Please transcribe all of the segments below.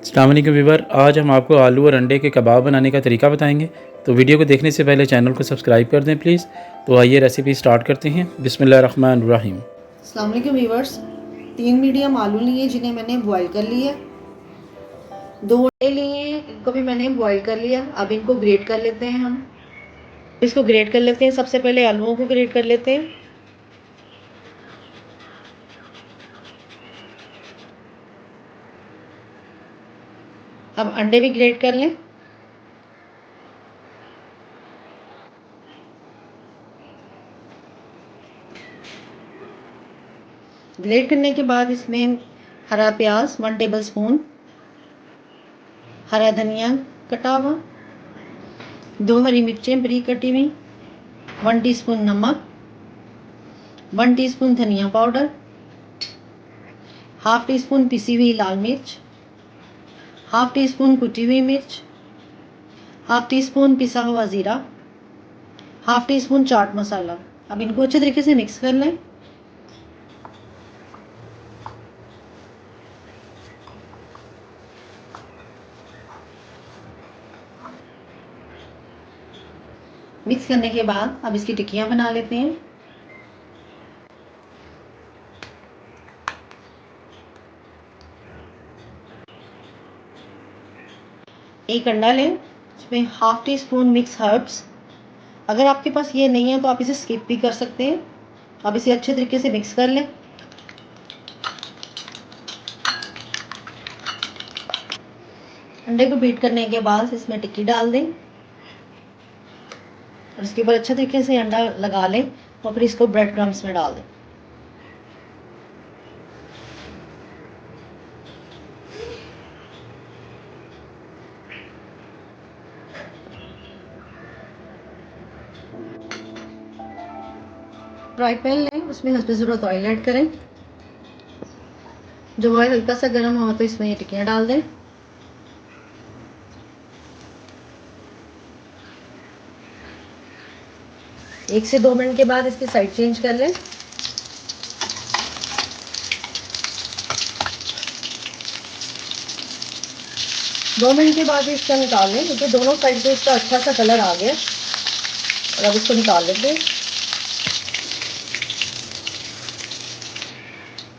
अस्सलाम वालेकुम व्यूअर, आज हम आपको आलू और अंडे के कबाब बनाने का तरीका बताएंगे। तो वीडियो को देखने से पहले चैनल को सब्सक्राइब कर दें प्लीज़। तो आइए रेसिपी स्टार्ट करते हैं। बिस्मिल्लाहिर्रहमानिर्रहीम। अस्सलाम वालेकुम व्यूअर्स, 3 मीडियम आलू लिए जिन्हें मैंने बॉईल कर लिया। 2 अंडे लिए इनको भी मैंने बॉईल कर लिया। अब इनको ग्रेट कर लेते हैं। हम इसको ग्रेट कर लेते हैं। सबसे पहले आलूओं को ग्रेट कर लेते हैं। अब अंडे भी ग्रेट कर लें। ग्रेट करने के बाद इसमें हरा प्याज 1 टेबलस्पून, हरा धनिया कटा हुआ, 2 हरी मिर्चें बारीक कटी हुई, 1 टीस्पून नमक, 1 टीस्पून धनिया पाउडर, हाफ टी स्पून पिसी हुई लाल मिर्च, हाफ टी स्पून कुटी हुई मिर्च, हाफ टी स्पून पिसा हुआ ज़ीरा, half tea spoon chaat masala. अब इनको अच्छे तरीके से मिक्स कर लें। मिक्स करने के बाद अब इसकी टिक्कियाँ बना लेते हैं। एक अंडा लें, इसमें half tea spoon mix herbs. अगर आपके पास ये नहीं है तो आप इसे स्किप भी कर सकते हैं। अब इसे अच्छे तरीके से मिक्स कर लें। अंडे को बीट करने के बाद इसमें टिक्की डाल दें और इसके ऊपर अच्छे तरीके से अंडा लगा लें और फिर इसको ब्रेड क्रम्स में डाल दें। फ्राई पैन लें, उसमें हस्बे ज़रूरत ऑयल ऐड करें। जब ऑयल हल्का सा गर्म हो तो इसमें ये टिक्कियाँ डाल दें। एक से 2 मिनट के बाद इसकी साइड चेंज कर लें। दो मिनट के बाद इसका निकाल लें क्योंकि दोनों साइड से इसका अच्छा सा कलर आ गया। और अब इसको निकाल लेते हैं।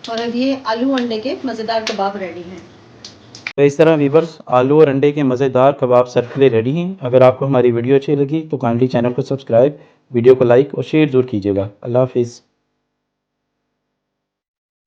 और अब ये आलू अंडे के मज़ेदार कबाब रेडी हैं। तो इस तरह व्यूअर्स, आलू और अंडे के मज़ेदार कबाब सर्व के लिए रेडी हैं। अगर आपको हमारी वीडियो अच्छी लगी तो काइंडली चैनल को सब्सक्राइब, वीडियो को लाइक और शेयर ज़रूर कीजिएगा। अल्लाह हाफिज़।